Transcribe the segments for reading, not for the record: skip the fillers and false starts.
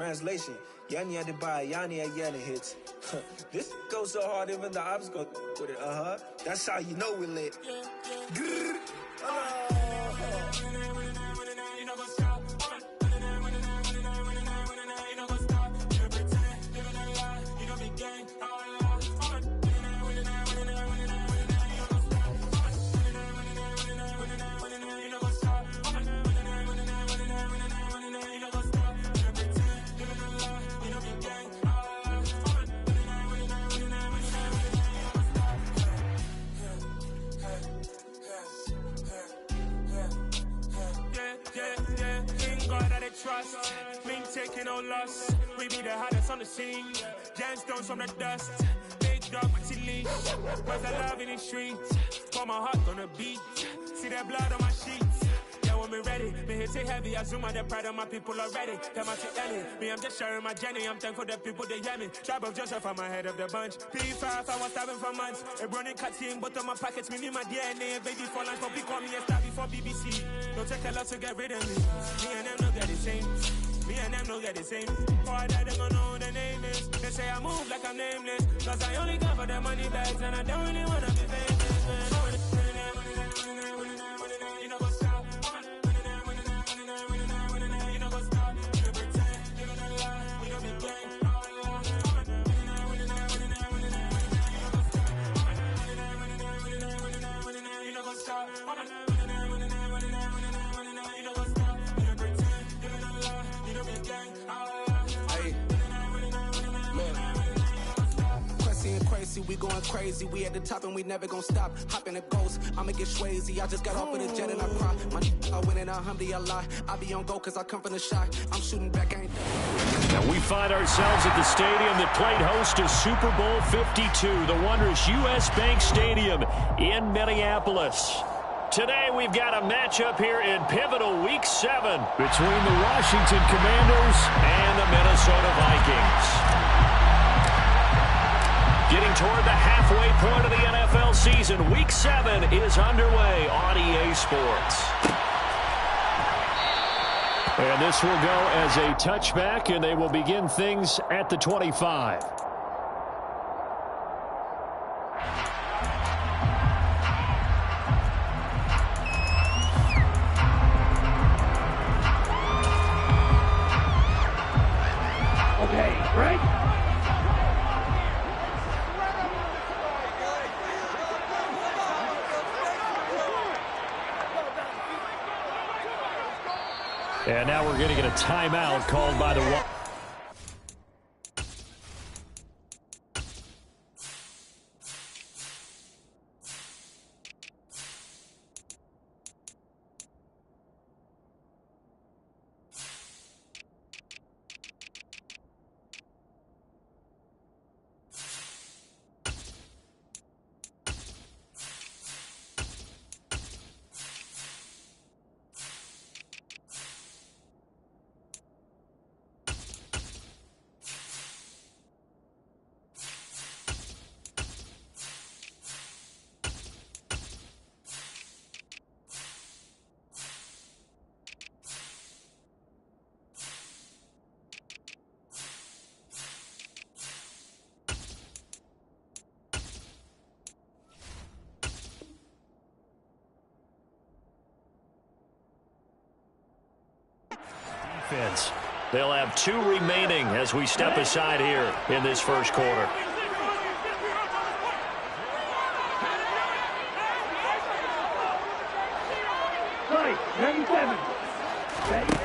Translation, Yani Adebayo, Yanni Ayana hits. This goes so hard, even the ops go with it. That's how you know we lit. Trust, we ain't taking no loss. We be the hottest on the scene. Gemstones from the dust. Big dog with your leash. Where's the love in the streets? Pour my heart on the beat. See that blood on my sheets. Yeah, when we ready, me hit it heavy. I zoom out the pride of my people already. Them out to Ellie. Me, I'm just sharing my journey. I'm thankful that people they hear me. Tribe of Joseph, I'm ahead of the bunch. P5, I was starving for months. A running cut team, but on my pockets, me need my DNA. Baby for lunch, but call me a star before BBC. Don't take a lot to get rid of me. Me and them no get the same. Me and them no get the same. For that they gonna know who the name is. They say I move like I'm nameless. Cause I only come for the money bags and I don't really wanna be famous, man. You know what's up? You know what's up? You pretend, you gonna lie. We don't be gang. You know what's up? We going crazy, we at the top and we never gonna stop. Hopping the ghost, I'ma get swayzy. I just got off with a jet and I cry. My I win and alhamdulillah. I be on go cause I come from the shot. I'm shooting back, I ain't Now we find ourselves at the stadium that played host to Super Bowl 52, the wondrous U.S. Bank Stadium in Minneapolis. Today we've got a matchup here in pivotal Week 7 between the Washington Commanders and the Minnesota Vikings. Getting toward the halfway point of the NFL season, Week 7 is underway on EA Sports. And this will go as a touchback, and they will begin things at the 25. Okay, right? And now we're going to get a timeout called by the... defense. They'll have 2 remaining as we step aside here in this first quarter. Right, 97. Ready?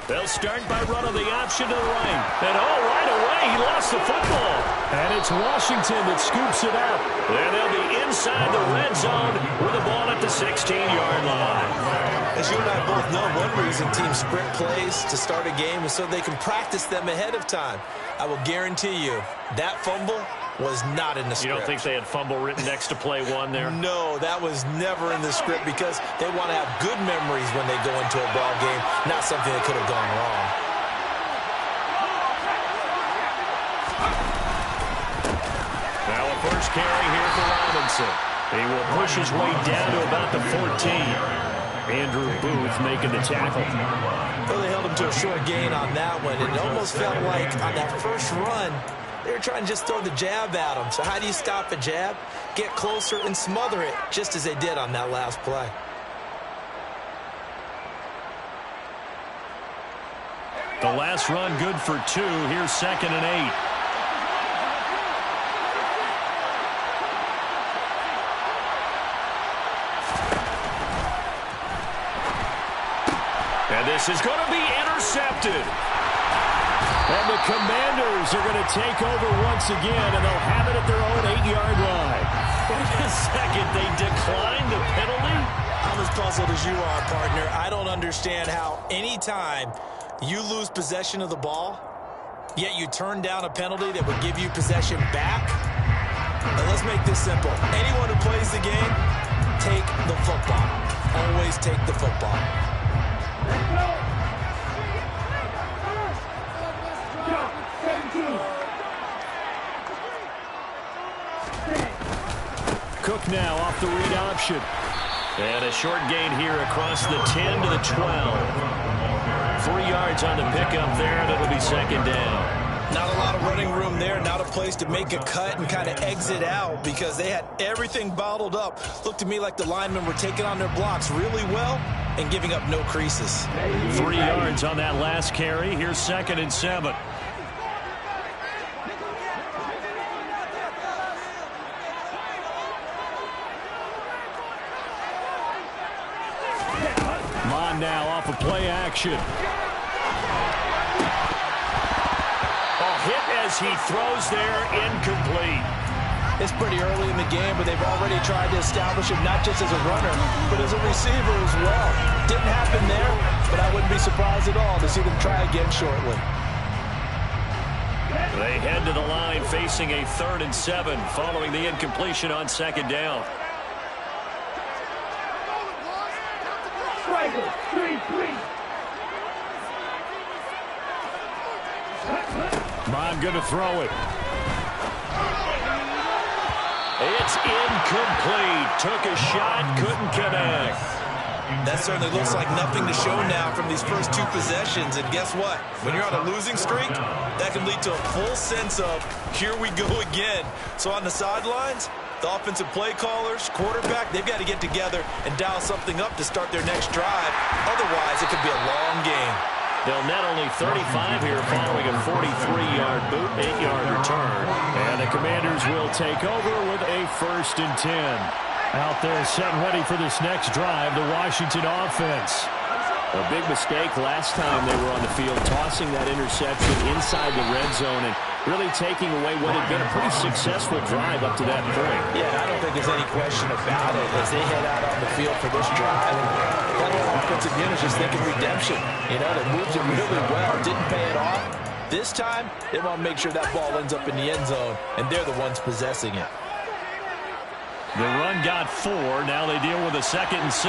They'll start by running the option to the right. And right away, he lost the football. And it's Washington that scoops it up. And they'll be inside the red zone with the ball at the 16-yard line. As you and I both know, one reason teams sprint plays to start a game is so they can practice them ahead of time. I will guarantee you that fumble was not in the script. You don't think they had fumble written next to play 1 there? No, that was never in the script because they want to have good memories when they go into a ball game, not something that could have gone wrong. Now a first carry here for Robinson. He will push his way down to about the 14. Andrew Booth making the tackle. Well, they held him to a short gain on that one. It almost felt like on that first run, they were trying to just throw the jab at him. So how do you stop a jab? Get closer and smother it, just as they did on that last play. The last run good for 2. Here's 2nd and 8. And this is going to be intercepted. And the Commanders are going to take over once again, and they'll have it at their own 8-yard line. Wait a second, they declined the penalty? I'm as puzzled as you are, partner. I don't understand how any time you lose possession of the ball, yet you turn down a penalty that would give you possession back. Now let's make this simple. Anyone who plays the game, take the football. Always take the football. Let's go. Go. 17. Cook now off the read option. And a short gain here across the 10 to the 12. 3 yards on the pickup there, and it'll be 2nd down. Not a lot of running room there, not a place to make a cut and kind of exit out because they had everything bottled up. Looked to me like the linemen were taking on their blocks really well and giving up no creases. 3 yards on that last carry. Here's 2nd and 7. Mon now off of play action. Hit as he throws there, incomplete. It's pretty early in the game, but they've already tried to establish him not just as a runner, but as a receiver as well. Didn't happen there, but I wouldn't be surprised at all to see them try again shortly. They head to the line facing a 3rd and 7 following the incompletion on 2nd down. Striker, 3-3. Mon going to throw it. It's incomplete. Took a shot, couldn't connect. That certainly looks like nothing to show now from these first 2 possessions. And guess what? When you're on a losing streak, that can lead to a full sense of, here we go again. So on the sidelines, the offensive play callers, quarterback, they've got to get together and dial something up to start their next drive. Otherwise, it could be a long game. They'll net only 35 here following a 43-yard boot, 8-yard return. And the Commanders will take over with a 1st and 10. Out there set ready for this next drive, the Washington offense. A big mistake last time they were on the field, tossing that interception inside the red zone and really taking away what had been a pretty successful drive up to that point. Yeah, I don't think there's any question about it as they head out on the field for this drive. That whole offensive unit is just thinking redemption. You know, they moved it really well, didn't pay it off. This time, they want to make sure that ball ends up in the end zone, and they're the ones possessing it. The run got 4. Now they deal with a 2nd and 6.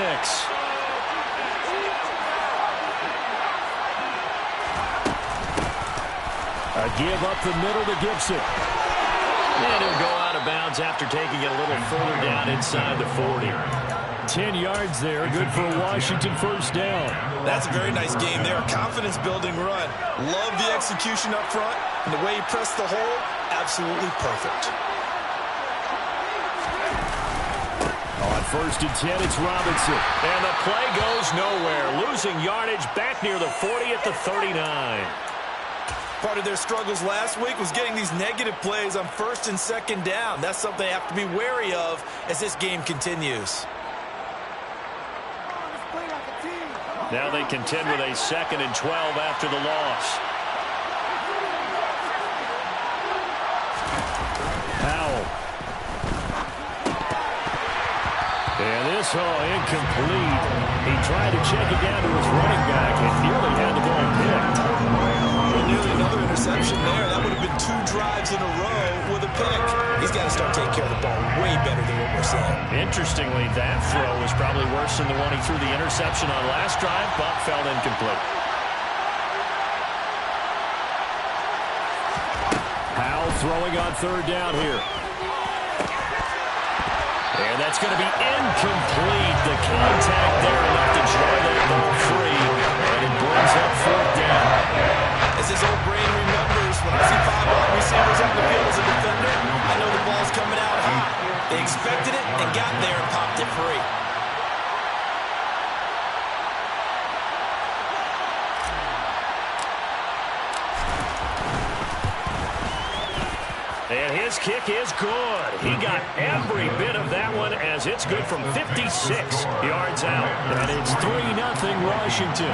A give up the middle to Gibson. And he'll go out of bounds after taking it a little further down inside the 40. 10 yards there, good for a Washington 1st down. That's a very nice game there. A confidence-building run. Love the execution up front. And the way he pressed the hole, absolutely perfect. On 1st and 10, it's Robinson. And the play goes nowhere. Losing yardage back near the 40 at the 39. Part of their struggles last week was getting these negative plays on 1st and 2nd down. That's something they have to be wary of as this game continues. Now they contend with a 2nd and 12 after the loss. Howell. And this, incomplete. He tried to check it down to his running back and nearly had the ball picked. Well, nearly another interception there. That would have been 2 drives in a row with a pick. He's got to start taking care of the ball way better than what we're seeing. Interestingly, that throw was probably worse than the one he threw the interception on last drive, but fell incomplete. Howell throwing on 3rd down here. And And that's going to be incomplete. The contact there enough to draw that ball free. And it brings up fourth down. As his old brain remembers, when I see 5 wide receivers on the field as a defender, I know the ball's coming out hot. They expected it and got there and popped it free. And his kick is good. He got every bit of that one as it's good from 56 yards out. And it's 3-0 Washington.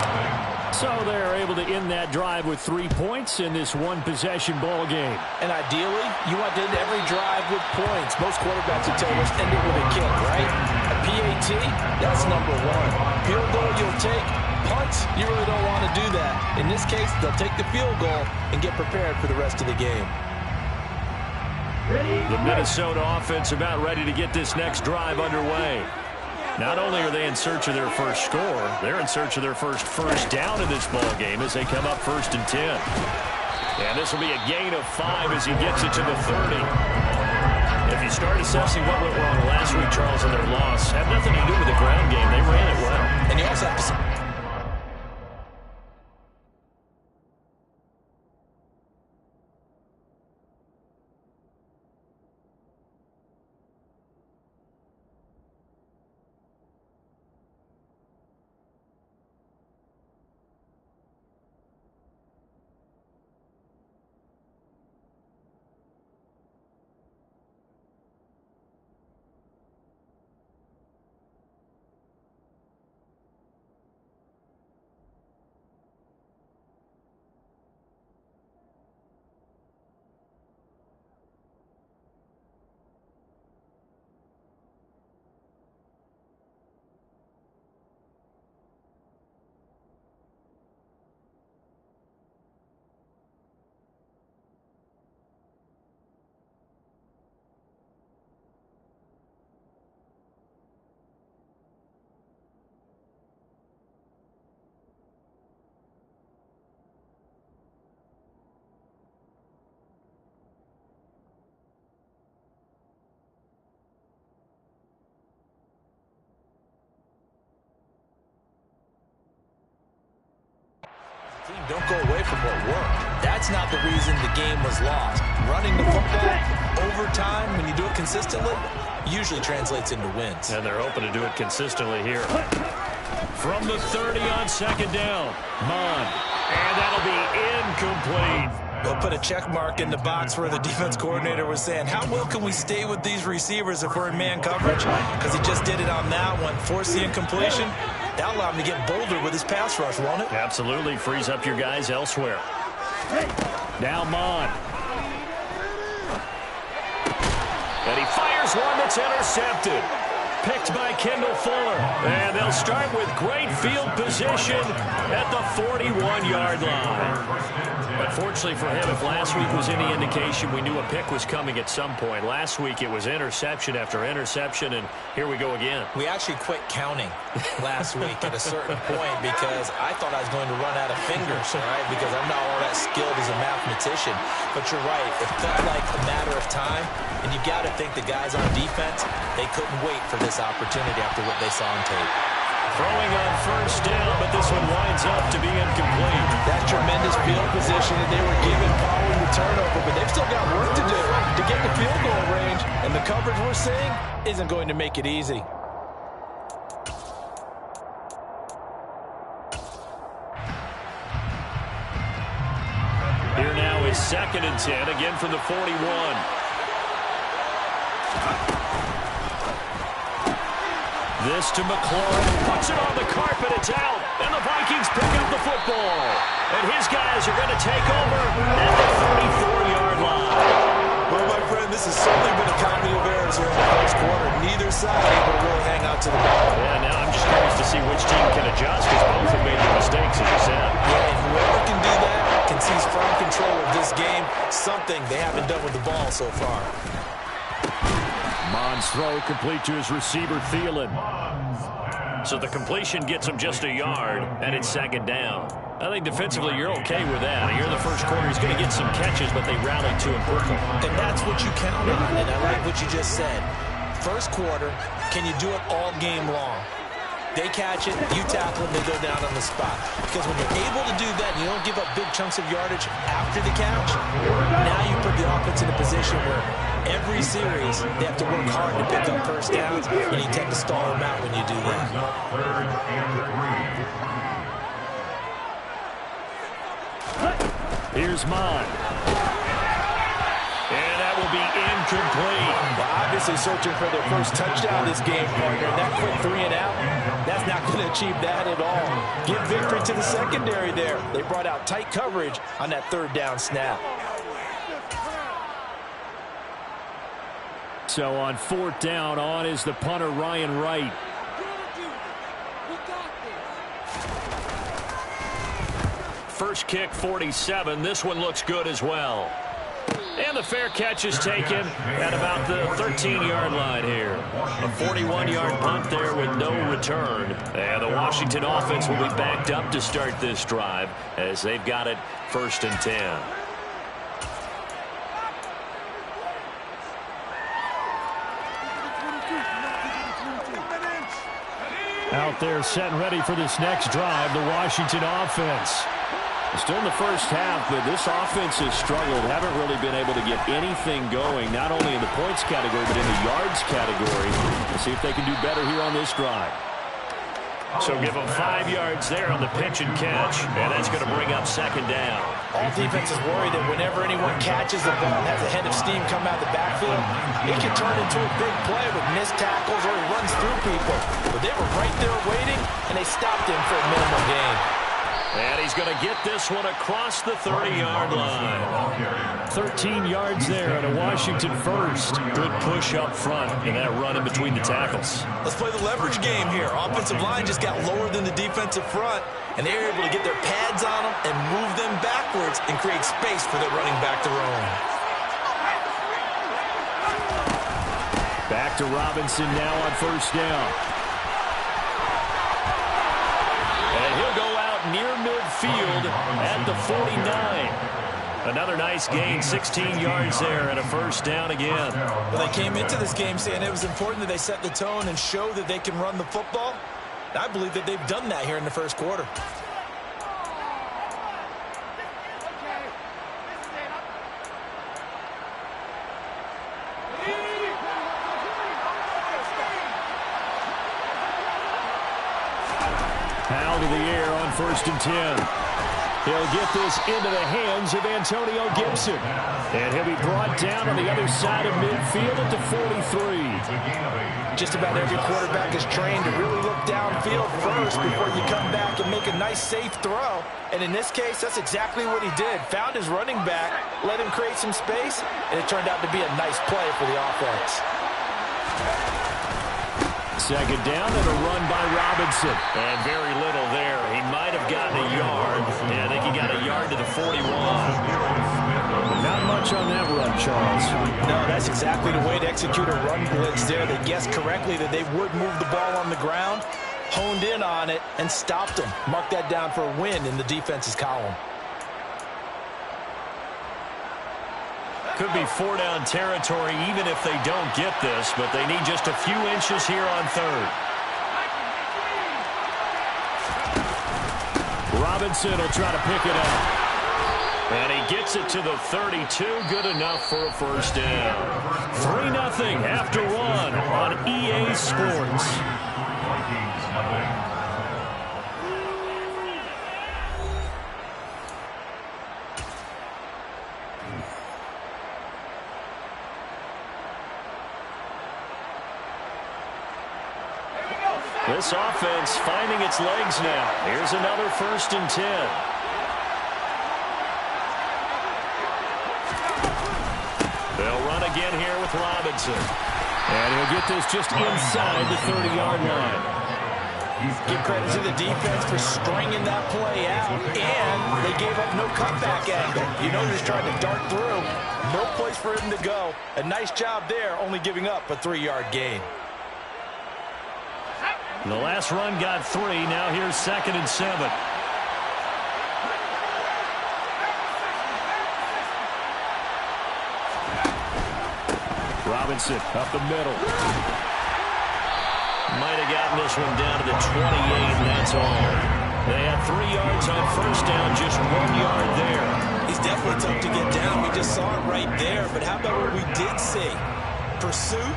So they're able to end that drive with 3 points in this one-possession ball game. And ideally, you want to end every drive with points. Most quarterbacks will tell us end it with a kick, right? A PAT, that's number 1. Field goal you'll take. Punts, you really don't want to do that. In this case, they'll take the field goal and get prepared for the rest of the game. The Minnesota offense about ready to get this next drive underway. Not only are they in search of their first score, they're in search of their first down in this ball game as they come up 1st and 10. And this will be a gain of 5 as he gets it to the 30. If you start assessing what went wrong last week, Charles, in their loss, had nothing to do with the ground game. They ran it well. And you also have to... Don't go away from what worked. That's not the reason the game was lost. Running the football over time, when you do it consistently, usually translates into wins. And they're hoping to do it consistently here. From the 30 on 2nd down, Mon. And that'll be incomplete. They'll put a check mark in the box where the defense coordinator was saying, how well can we stay with these receivers if we're in man coverage? Because he just did it on that one, forced the incompletion. That'll allow him to get bolder with his pass rush, won't it? Absolutely. Frees up your guys elsewhere. Now Mon. And he fires one that's intercepted. Picked by Kendall Fuller. And they'll start with great field position at the 41-yard line. Unfortunately for him, if last week was any indication, we knew a pick was coming at some point. Last week it was interception after interception, and here we go again. We actually quit counting last week at a certain point because I thought I was going to run out of fingers, all right, because I'm not all that skilled as a mathematician. But you're right, it felt like a matter of time, and you got to think the guys on defense, they couldn't wait for this opportunity after what they saw on tape. Throwing on 1st down, but this one winds up to be incomplete. That tremendous field position that they were given following the turnover, but they've still got work to do to get the field goal range, and the coverage we're seeing isn't going to make it easy. Here now is 2nd and 10, again from the 41. This to McLaurin, puts it on the carpet, it's out, and the Vikings pick up the football. And his guys are going to take over at the 34-yard line. Well, my friend, this has certainly been a comedy of errors here in the first quarter. Neither side able to really hang out to the ball. Yeah, now I'm just curious to see which team can adjust, because both have made their mistakes, as you said. Yeah, and whoever can do that can seize firm control of this game, something they haven't done with the ball so far. Mon's throw complete to his receiver, Thielen. So the completion gets him just a yard, and it's 2nd down. I think defensively you're okay with that. Here in the first quarter, he's going to get some catches, but they rallied to him quickly. And that's what you count on, and I like what you just said. first quarter, can you do it all game long? They catch it, you tackle them, they go down on the spot. Because when you're able to do that and you don't give up big chunks of yardage after the catch, now you put the offense in a position where every series they have to work hard to pick up first downs, and you tend to stall them out when you do that. Here's Mond. And that will be incomplete. Well, obviously searching for their first touchdown this game, partner. That quick 3 and out, that's not going to achieve that at all. Give victory to the secondary there. They brought out tight coverage on that third down snap. So on fourth down, on is the punter, Ryan Wright. First kick, 47. This one looks good as well. And the fair catch is taken at about the 13-yard line here. A 41-yard punt there with no return. And the Washington offense will be backed up to start this drive as they've got it 1st and 10. Out there set and ready for this next drive, the Washington offense. Still in the first half, but this offense has struggled. Haven't really been able to get anything going, not only in the points category, but in the yards category. Let's see if they can do better here on this drive. So give them 5 yards there on the pitch and catch, and that's going to bring up 2nd down. All defenses worry that whenever anyone catches the ball and has a head of steam come out of the backfield, it can turn into a big play with missed tackles or he runs through people. But they were right there waiting, and they stopped him for a minimal gain. And he's going to get this one across the 30-yard line. 13 yards there and a Washington first. Good push up front and that run in between the tackles. Let's play the leverage game here. Offensive line just got lower than the defensive front, and they were able to get their pads on them and move them backwards and create space for their running back to roam. Back to Robinson now on 1st down. And he'll go out near midfield at the 49. Another nice gain, 16 yards there and a 1st down again. Well, they came into this game saying it was important that they set the tone and show that they can run the football. I believe that they've done that here in the first quarter. Out of the air on 1st and 10. He'll get this into the hands of Antonio Gibson. And he'll be brought down on the other side of midfield at the 43. Just about every quarterback is trained to really look downfield first before you come back and make a nice, safe throw. And in this case, that's exactly what he did. Found his running back, let him create some space, and it turned out to be a nice play for the offense. 2nd down and a run by Robinson. And very little there. He might have gotten a yard. Yeah, I think he got a yard to the 41. Not much on that run, Charles. No, that's exactly the way to execute a run blitz there. They guessed correctly that they would move the ball on the ground, honed in on it, and stopped them. Mark that down for a win in the defense's column. Could be 4-down territory even if they don't get this, but they need just a few inches here on 3rd. Robinson will try to pick it up. And he gets it to the 32. Good enough for a 1st down. 3-0 after 1 on EA Sports. This offense finding its legs now. Here's another 1st and 10. They'll run again here with Robinson. And he'll get this just inside the 30-yard line. Give credit to the defense for stringing that play out, and they gave up no cutback angle. You know, he was trying to dart through. No place for him to go. A nice job there, only giving up a 3-yard gain. The last run got 3. Now here's 2nd and 7. Robinson up the middle. Might have gotten this one down to the 28, and that's all. They had 3 yards on first down, just 1 yard there. He's definitely tough to get down. We just saw it right there. But how about what we did see? Pursuit,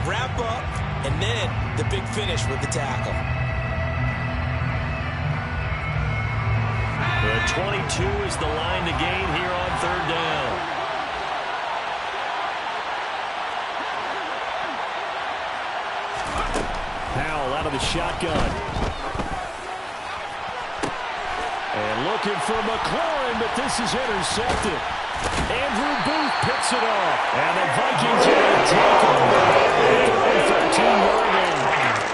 wrap up, and then the big finish with the tackle. The 22 is the line to gain here on third down. Powell out of the shotgun. And looking for McLaurin, but this is intercepted. Andrew Booth picks it off. And the Vikings are going to take over. 13-yard line.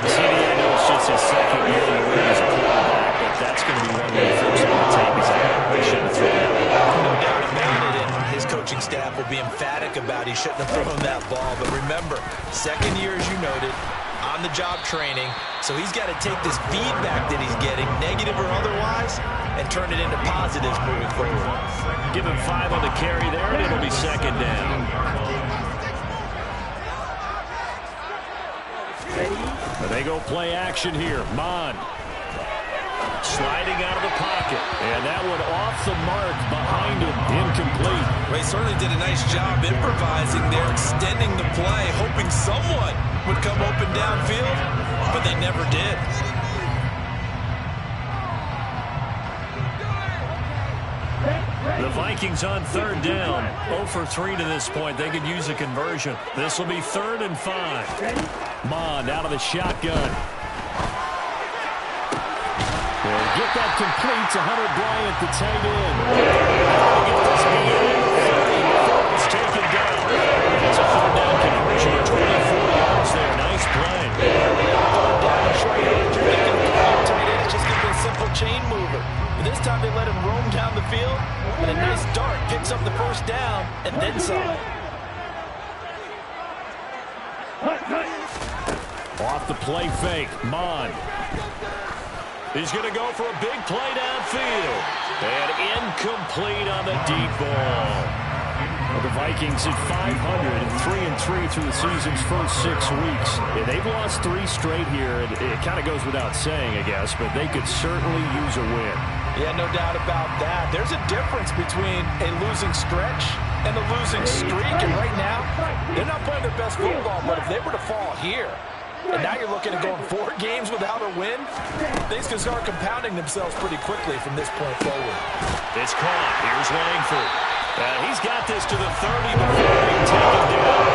CD, I know it's just his second year in the league as a quarterback, but that's going to be one way folks are going to take his head. They shouldn't have thrown that. No doubt about it, and his coaching staff will be emphatic about he shouldn't have thrown that ball. But remember, second year, as you noted, on-the-job training, so he's got to take this feedback that he's getting, negative or otherwise, and turn it into positives moving forward. Give him 5 on the carry there, and it'll be second down. But they go play action here. Mond sliding out of the pocket, and that one off the mark behind him, incomplete. Well, he certainly did a nice job improvising there, extending the play, hoping someone would come open downfield, but they never did. The Vikings on third down. 0 for 3 to this point. They could use a conversion. This will be 3rd and 5. Mond out of the shotgun. They'll get that complete to Hunter Bryant, the tight end. Get this it's taken down. It's a 3rd down conversion of 24 yards there. Nice play. It's just going to be a simple chain mover. But this time they let him roam down the field, and a nice dart picks up the first down, and then some. Off the play fake, Mond. He's going to go for a big play downfield. And incomplete on the deep ball. Well, the Vikings at 500 and 3-3 through the season's first 6 weeks. Yeah, they've lost 3 straight here. It kind of goes without saying, I guess, but they could certainly use a win. Yeah, no doubt about that. There's a difference between a losing stretch and a losing streak. And right now, they're not playing their best football, but if they were to fall here, and now you're looking at going 4 games without a win, things can start compounding themselves pretty quickly from this point forward. It's caught. Here's Langford. He's got this to the 30 before being taken down.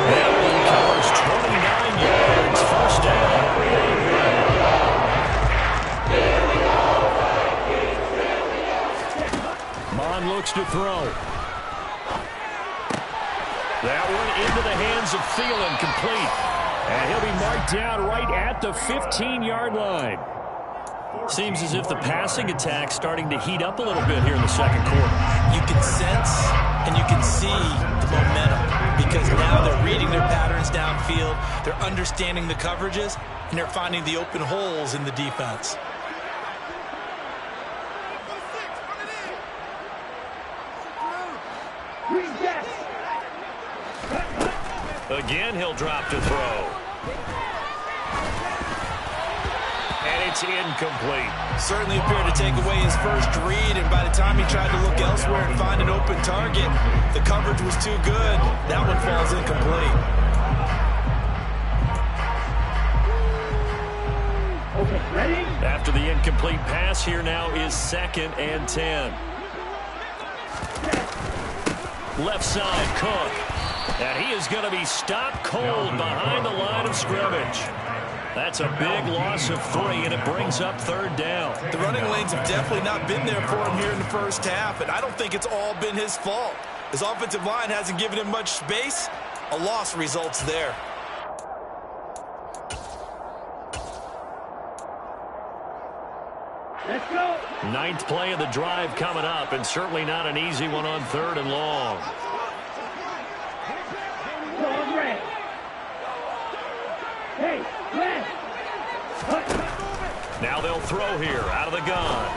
That one covers 29 yards. First down. Mond looks to throw. That one into the hands of Thielen, complete. And he'll be marked down right at the 15-yard line. Seems as if the passing attack's starting to heat up a little bit here in the second quarter. You can sense and you can see the momentum because now they're reading their patterns downfield, they're understanding the coverages, and they're finding the open holes in the defense. Again, he'll drop to throw. And it's incomplete. Certainly appeared to take away his first read, and by the time he tried to look elsewhere and find an open target, the coverage was too good. That one falls incomplete. Okay, ready? After the incomplete pass, here now is 2nd and 10. Left side, Cook. And he is going to be stopped cold behind the line of scrimmage. That's a big loss of 3, and it brings up 3rd down. The running lanes have definitely not been there for him here in the first half, and I don't think it's all been his fault. His offensive line hasn't given him much space. A loss results there. Let's go. 9th play of the drive coming up, and certainly not an easy one on 3rd and long. Hey, left. Now they'll throw here out of the gun.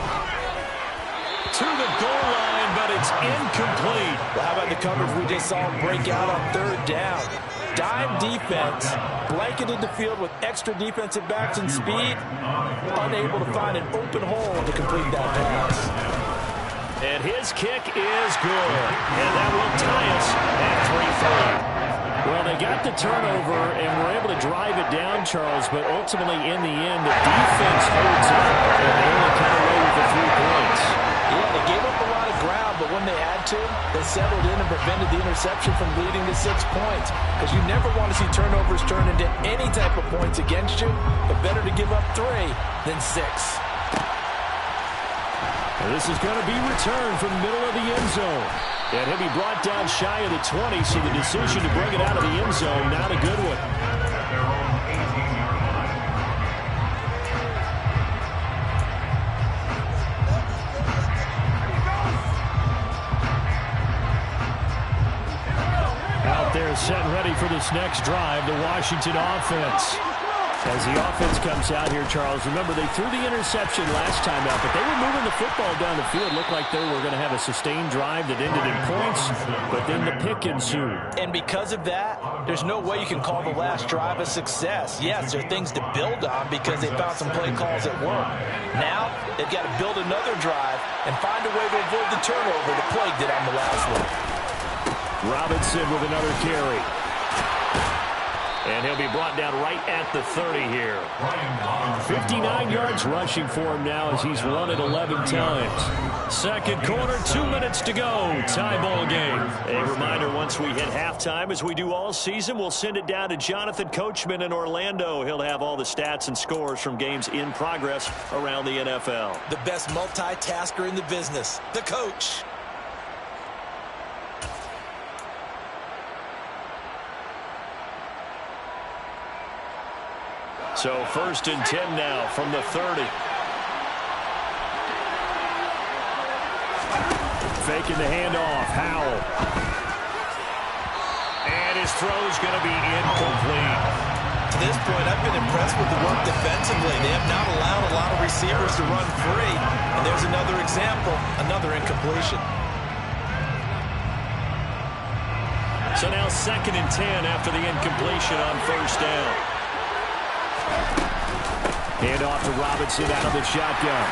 to the goal line, but it's incomplete. Well, how about the coverage we just saw break out on third down? Dime defense, blanketed the field with extra defensive backs and speed, unable to find an open hole to complete that pass. And his kick is good. And that will tie us at 3-3. Well, they got the turnover and were able to drive it down, Charles, but ultimately in the end, the defense holds up, and they only come away with the 3 points. Yeah, they gave up a lot of ground, but when they had to, they settled in and prevented the interception from leading to 6 points. Because you never want to see turnovers turn into any type of points against you, but better to give up 3 than 6. And this is going to be returned from the middle of the end zone. And he'll be brought down shy of the 20, so the decision to bring it out of the end zone, not a good one. Out there set and ready for this next drive, the Washington offense. As the offense comes out here, Charles, remember they threw the interception last time out, but they were moving the football down the field. Looked like they were going to have a sustained drive that ended in points, but then the pick ensued. And because of that, there's no way you can call the last drive a success. Yes, there are things to build on because they found some play calls that work. Now, they've got to build another drive and find a way to avoid the turnover that plagued it on the last one. Robinson with another carry. And he'll be brought down right at the 30 here. 59 yards rushing for him now as he's run it 11 times. Second quarter, 2 minutes to go. Tie ball game. A reminder, once we hit halftime, as we do all season, we'll send it down to Jonathan Coachman in Orlando. He'll have all the stats and scores from games in progress around the NFL. The best multitasker in the business, the coach. So 1st and 10 now from the 30. Faking the handoff. Howell. And his throw's going to be incomplete. To this point, I've been impressed with the work defensively. They have not allowed a lot of receivers to run free. And there's another example, another incompletion. So now 2nd and 10 after the incompletion on 1st down. Hand off to Robinson out of the shotgun.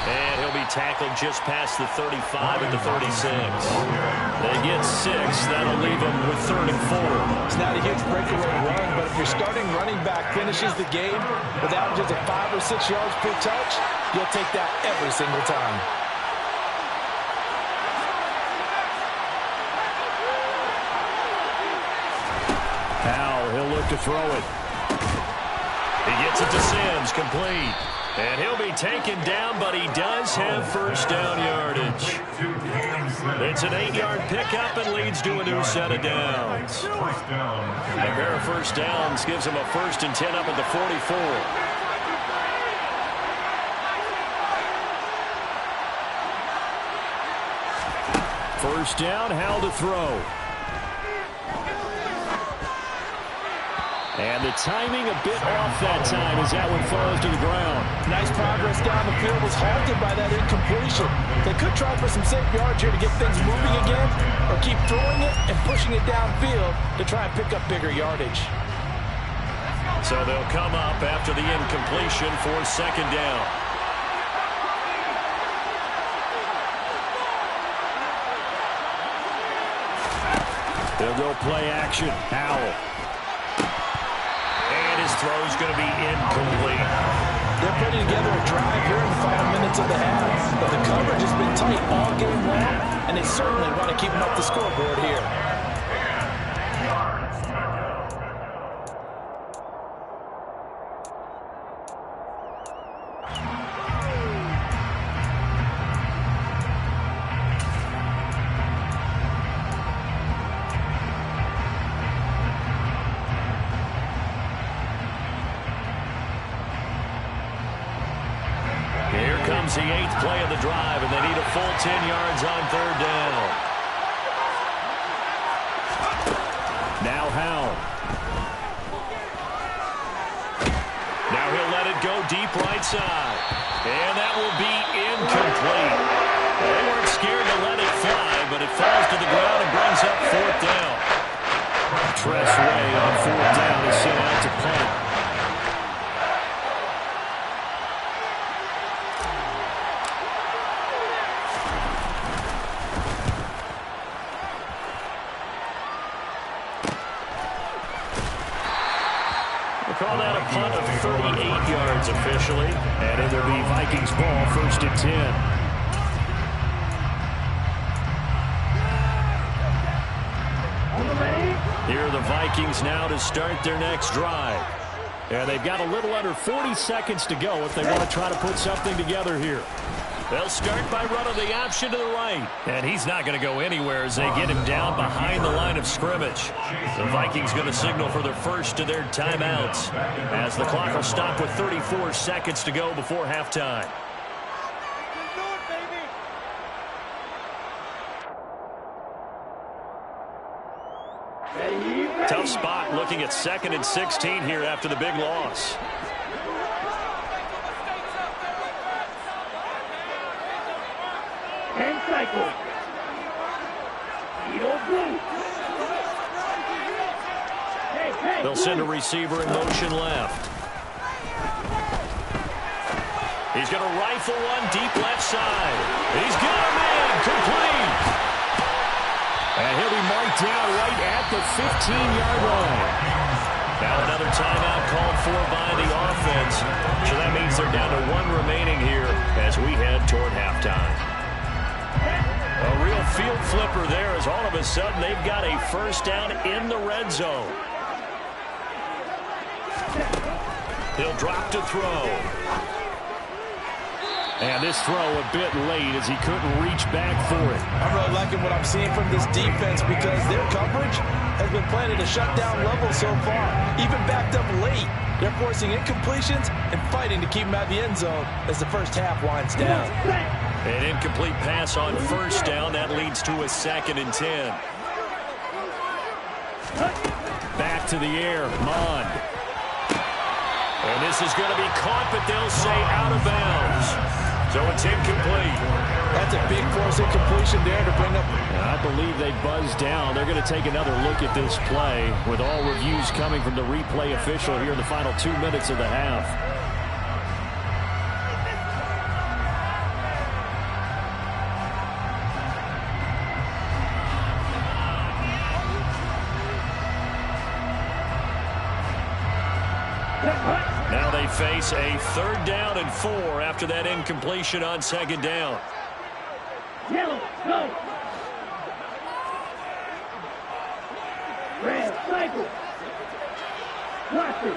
And he'll be tackled just past the 35 at the 36. They get 6. That'll leave them with 3rd and 4. It's not a huge breakaway run, but if your starting running back finishes the game with averages of 5 or 6 yards per touch, you'll take that every single time. Howell, he'll look to throw it. He gets it to Sims, complete. And he'll be taken down, but he does have 1st down yardage. It's an 8-yard pickup and leads to a new set of downs. A pair of 1st downs gives him a 1st and 10 up at the 44. First down, Howell to throw. And the timing a bit off that time as that one falls to the ground. Nice progress down the field was halted by that incompletion. They could try for some safe yards here to get things moving again, or keep throwing it and pushing it downfield to try and pick up bigger yardage. So they'll come up after the incompletion for 2nd down. They'll go play action. Howell. His throw's going to be incomplete. They're putting together a drive here in the final minutes of the half, but the coverage has been tight all game long, and they certainly want to keep them up the scoreboard here. The 8th play of the drive, and they need a full 10 yards on 3rd down. Now Howell. Now he'll let it go deep right side. And that will be incomplete. this way on 4th down. He's sent out to punt. Call that a punt of 38 yards officially. And it'll be Vikings ball, 1st and 10. Here are the Vikings now to start their next drive. And they've got a little under 40 seconds to go if they want to try to put something together here. They'll start by running the option to the right. And he's not going to go anywhere as they get him down behind the line of scrimmage. The Vikings going to signal for their first of their timeouts as the clock will stop with 34 seconds to go before halftime. Tough spot looking at 2nd and 16 here after the big loss. Cycle. They'll send a receiver in motion left. He's going to rifle one deep left side. He's got a man complete. And he'll be marked down right at the 15-yard line. Now another timeout called for by the offense. So that means they're down to 1 remaining here as we head toward halftime. A real field flipper there as all of a sudden they've got a 1st down in the red zone. He'll drop to throw. And this throw a bit late as he couldn't reach back for it. I'm really liking what I'm seeing from this defense because their coverage has been playing at a shutdown level so far. Even backed up late, they're forcing incompletions and fighting to keep them out of the end zone as the first half winds down. An incomplete pass on 1st down. That leads to a 2nd and 10. Back to the air, Mond. And this is going to be caught, but they'll say out of bounds. So it's incomplete. That's a big force incompletion there to bring up. I believe they buzzed down. They're going to take another look at this play with all reviews coming from the replay official here in the final 2 minutes of the half. Now they face a 3rd down and 4 after that incompletion on 2nd down. Yellow, go. Red, cycle. Watch it,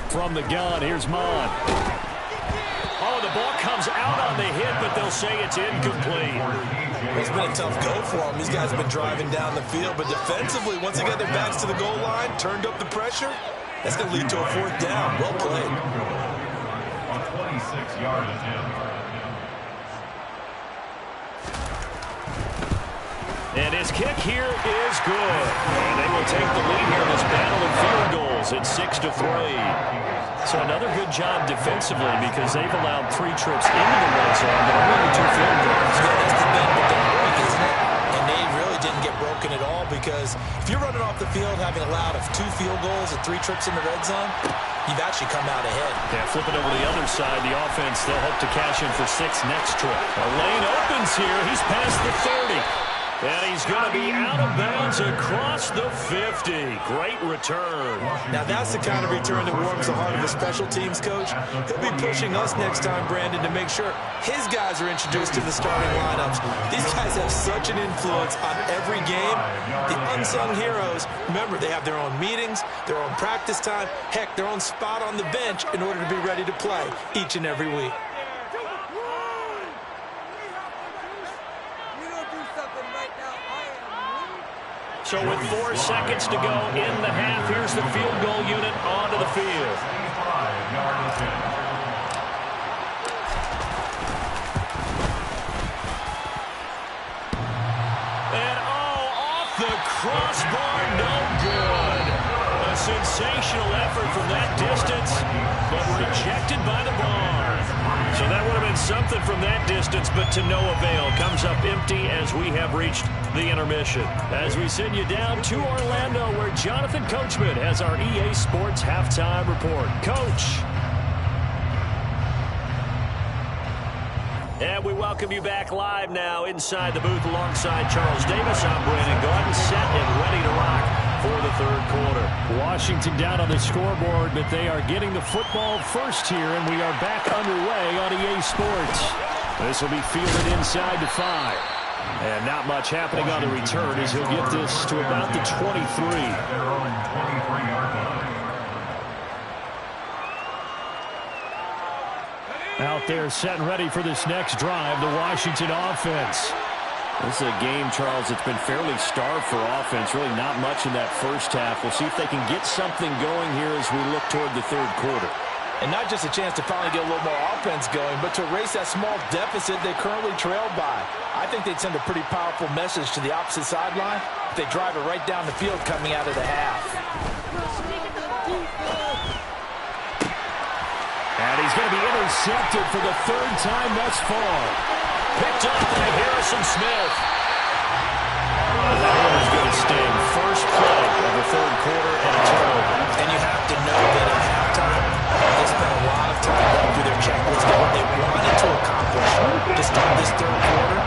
6. From the gun, here's Mond. Oh, the ball comes out on the hit, but they'll say it's incomplete. It's been a tough go for them. These guys have been driving down the field, but defensively, once they got their backs to the goal line, turned up the pressure, that's going to lead to a 4th down. Well played. On 26-yard attempt. And his kick here is good. And they will take the lead here in this battle of field goals at 6-3. So another good job defensively because they've allowed 3 trips into the red zone, but only 2 field goals. Yeah, that's the bend with the break, isn't it? And they really didn't get broken at all because if you're running off the field having allowed 2 field goals and 3 trips in the red zone, you've actually come out ahead. Yeah, flipping over the other side, the offense, they'll hope to cash in for 6 next trip. A lane opens here. He's past the 30. And he's going to be out of bounds across the 50. Great return. Now that's the kind of return that warms the heart of a special teams coach. He'll be pushing us next time, Brandon, to make sure his guys are introduced to the starting lineups. These guys have such an influence on every game. The unsung heroes, remember, they have their own meetings, their own practice time, heck, their own spot on the bench in order to be ready to play each and every week. So with 4 seconds to go in the half, here's the field goal unit onto the field. And off the crossbar, no good. A sensational effort from that distance, but rejected by the bar. So that would have been something from that distance, but to no avail. Comes up empty as we have reached the intermission. As we send you down to Orlando, where Jonathan Coachman has our EA Sports halftime report. Coach. And we welcome you back live now inside the booth alongside Charles Davis. I'm Brandon Gaudin, set and ready to rock for the third quarter. Washington down on the scoreboard, but they are getting the football first here, and we are back underway on EA Sports. This will be fielded inside the 5. And not much happening on the return as he'll get this to about the 23. Out there set and ready for this next drive, the Washington offense. This is a game, Charles, that's been fairly starved for offense. Really not much in that first half. We'll see if they can get something going here as we look toward the third quarter. And not just a chance to finally get a little more offense going, but to erase that small deficit they currently trailed by. I think they'd send a pretty powerful message to the opposite sideline if they drive it right down the field coming out of the half. And he's going to be intercepted for the third time thus far. Picked up by Harrison Smith. That one is going to sting. First play of the third quarter and a turnover. And you have to know that at halftime, they spent a lot of time going through their checklist of what they wanted to accomplish to start this third quarter.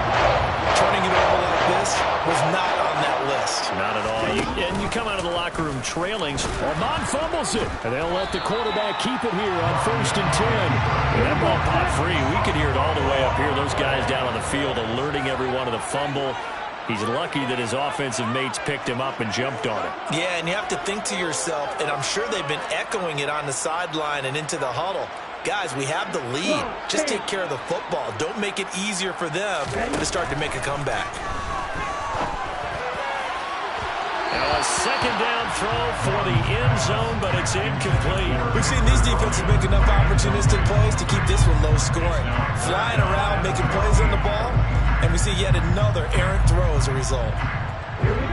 Turning it over like this was not on that list. Not at all. And you come out of the locker room trailing. Ormond fumbles it. And they'll let the quarterback keep it here on 1st and 10. And that ball popped free. We could hear it all the way up here. Those guys down on the field alerting everyone of the fumble. He's lucky that his offensive mates picked him up and jumped on it. Yeah, and you have to think to yourself, and I'm sure they've been echoing it on the sideline and into the huddle. Guys, we have the lead. Just take care of the football. Don't make it easier for them to start to make a comeback. Now a second down throw for the end zone, but it's incomplete. We've seen these defenses make enough opportunistic plays to keep this one low scoring. Flying around, making plays on the ball, and we see yet another errant throw as a result.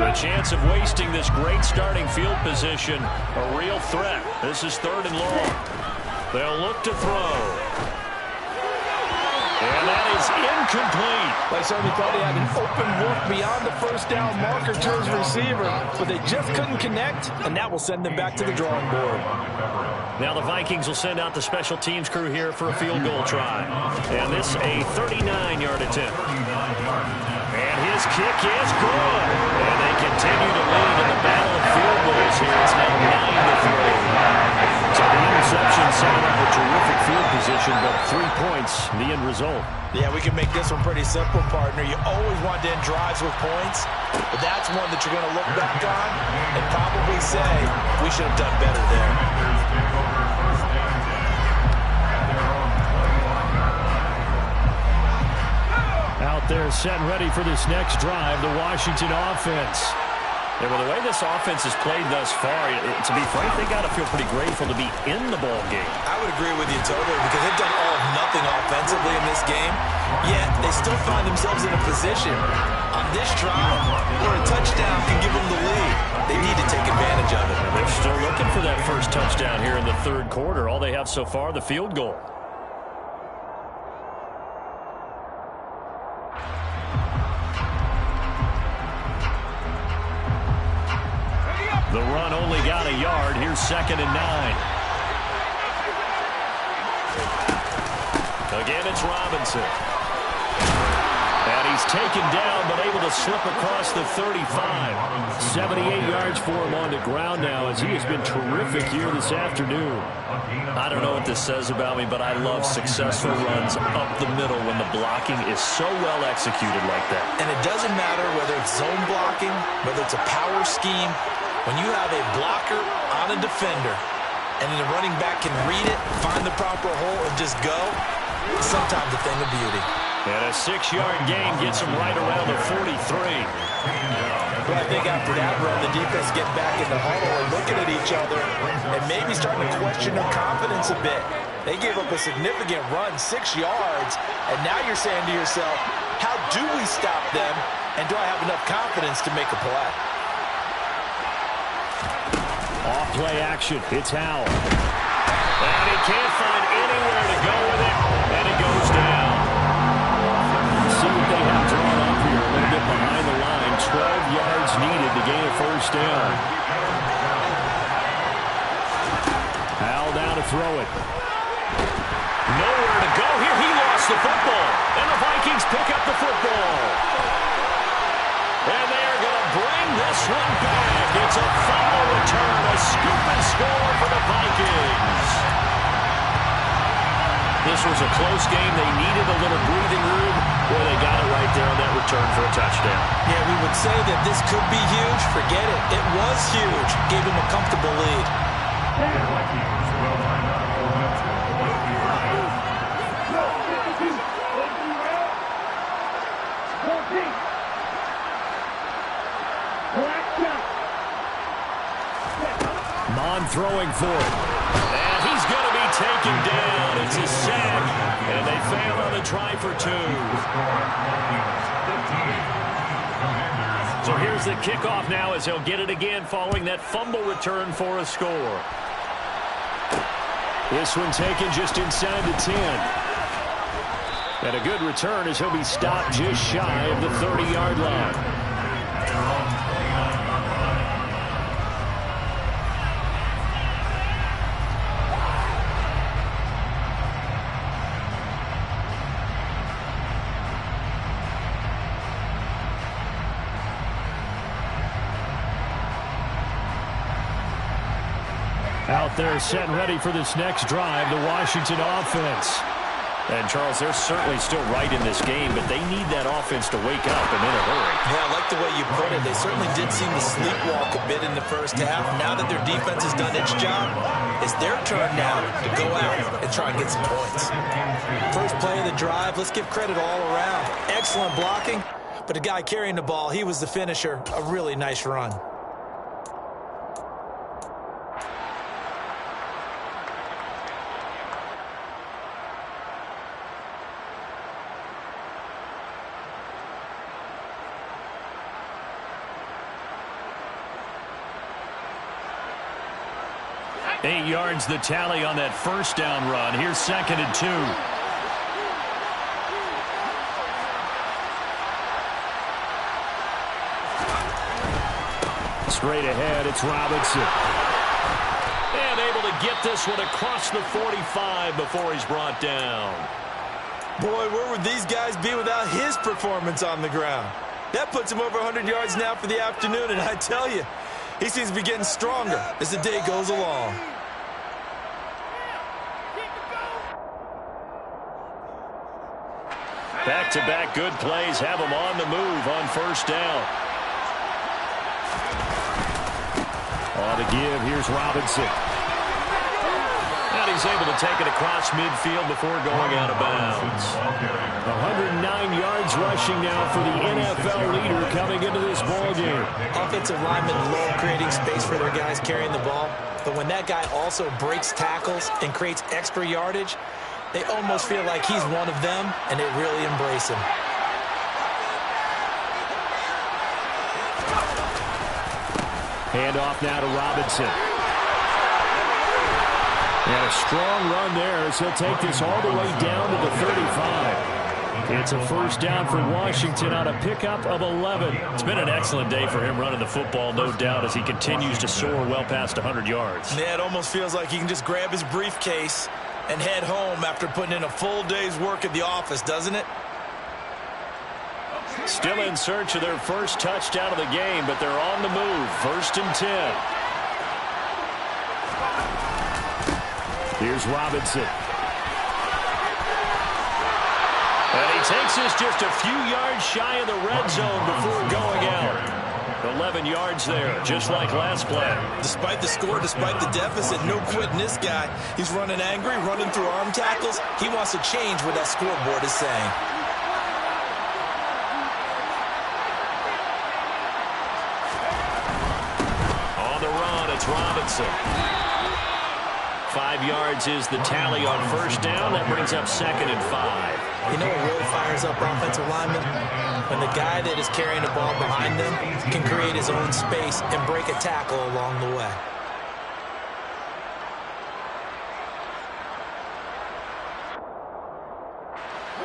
The chance of wasting this great starting field position, a real threat. This is 3rd and long. They'll look to throw. And that is incomplete. They certainly thought he had an open look beyond the first down marker to his receiver, but they just couldn't connect, and that will send them back to the drawing board. Now the Vikings will send out the special teams crew here for a field goal try. And this a 39-yard attempt. And his kick is good. And they continue to lead in the battle of field goals here. It's now 9-3. So the interception setting up a terrific field position, but 3 points, the end result. Yeah, we can make this one pretty simple, partner. You always want to end drives with points, but that's one that you're going to look back on and probably say, we should have done better there. Out there set and ready for this next drive, the Washington offense. Yeah, well, the way this offense has played thus far, to be frank, they got to feel pretty grateful to be in the ball game. I would agree with you totally because they've done all of nothing offensively in this game, yet they still find themselves in a position on this drive where a touchdown can give them the lead. They need to take advantage of it. And they're still looking for that first touchdown here in the third quarter. All they have so far, the field goal. The run only got a yard. Here's 2nd and 9. Again, it's Robinson. And he's taken down, but able to slip across the 35. 78 yards for him on the ground now, as he has been terrific here this afternoon. I don't know what this says about me, but I love successful runs up the middle when the blocking is so well executed like that. And it doesn't matter whether it's zone blocking, whether it's a power scheme. When you have a blocker on a defender and then the running back can read it, find the proper hole, and just go, it's sometimes a thing of beauty. And a 6-yard gain gets him right around the 43. But I think after that run, the defense getting back in the huddle and looking at each other and maybe starting to question their confidence a bit. They gave up a significant run, 6 yards, and now you're saying to yourself, how do we stop them, and do I have enough confidence to make a play? Off play action. It's Howell. And he can't find anywhere to go with it. And it goes down. See what they have drawn up here. A little bit behind the line. 12 yards needed to gain a first down. Howell down to throw it. Nowhere to go here. He lost the football. And the Vikings pick up the football. And they are going to bring this one back. It's a fumble return. A scoop and score for the Vikings. This was a close game. They needed a little breathing room. Boy, they got it right there on that return for a touchdown. Yeah, we would say that this could be huge. Forget it. It was huge. Gave him a comfortable lead. Mon throwing for it. And he's going to be taken down. It's a sack. And they fail on the try for 2. So here's the kickoff now as he'll get it again following that fumble return for a score. This one taken just inside the 10. And a good return as he'll be stopped just shy of the 30-yard line. Out there set and ready for this next drive, the Washington offense. And, Charles, they're certainly still right in this game, but they need that offense to wake up and in a hurry. Yeah, I like the way you put it. They certainly did seem to sleepwalk a bit in the first half. Now that their defense has done its job, it's their turn now to go out and try and get some points. First play of the drive, let's give credit all around. Excellent blocking, but the guy carrying the ball, he was the finisher. A really nice run. Eight yards the tally on that first down run. Here's 2nd and 2. Straight ahead, it's Robinson. And able to get this one across the 45 before he's brought down. Boy, where would these guys be without his performance on the ground? That puts him over 100 yards now for the afternoon, and I tell you, he seems to be getting stronger as the day goes along. Back-to-back good plays have him on the move on first down. On the give, here's Robinson. And he's able to take it across midfield before going out of bounds. 109 yards rushing now for the NFL leader coming into this ballgame. Offensive linemen love creating space for their guys carrying the ball, but when that guy also breaks tackles and creates extra yardage, they almost feel like he's one of them, and they really embrace him. Handoff now to Robinson. And a strong run there as he'll take this all the way down to the 35. It's a first down for Washington on a pickup of 11. It's been an excellent day for him running the football, no doubt, as he continues to soar well past 100 yards. Yeah, it almost feels like he can just grab his briefcase and head home after putting in a full day's work at the office, doesn't it? Still in search of their first touchdown of the game, but they're on the move. 1st and 10. Here's Robinson. And he takes this just a few yards shy of the red zone before going out. 11 yards there, just like last play. Despite the score, despite the deficit, no quitting this guy. He's running angry, running through arm tackles. He wants to change what that scoreboard is saying. On the run, it's Robinson. 5 yards is the tally on first down. That brings up 2nd and 5. You know what really fires up offensive linemen? When the guy that is carrying the ball behind them can create his own space and break a tackle along the way.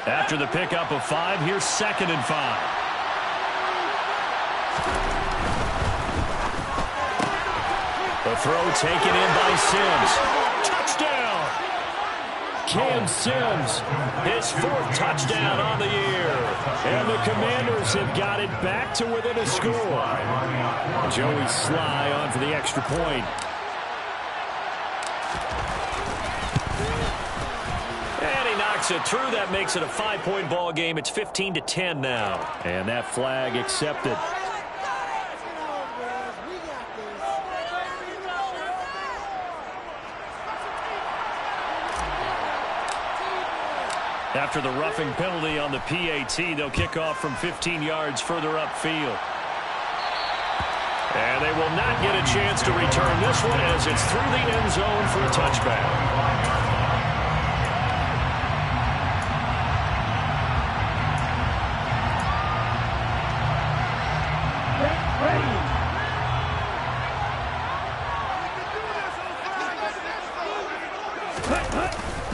After the pickup of 5, here's 2nd and 5. The throw taken in by Sims. Touchdown! Cam Sims, his 4th touchdown on the year. And the Commanders have got it back to within a score. Joey Sly on for the extra point. And he knocks it through. That makes it a 5-point ball game. It's 15-10 now. And that flag accepted. After the roughing penalty on the PAT, they'll kick off from 15 yards further upfield. And they will not get a chance to return this one as it's through the end zone for a touchback.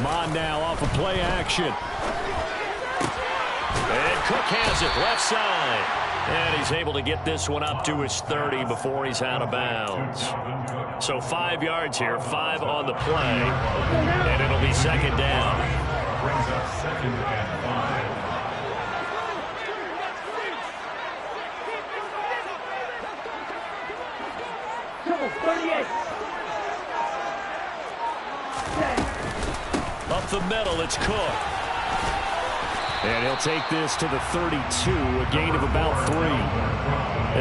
Mon now off of play action. And Cook has it left side. And he's able to get this one up to his 30 before he's out of bounds. So 5 yards here, 5 on the play. And it'll be 2nd down. Brings up 2nd and 5. Triple 38. Up the middle, it's Cook. And he'll take this to the 32, a gain of about 3.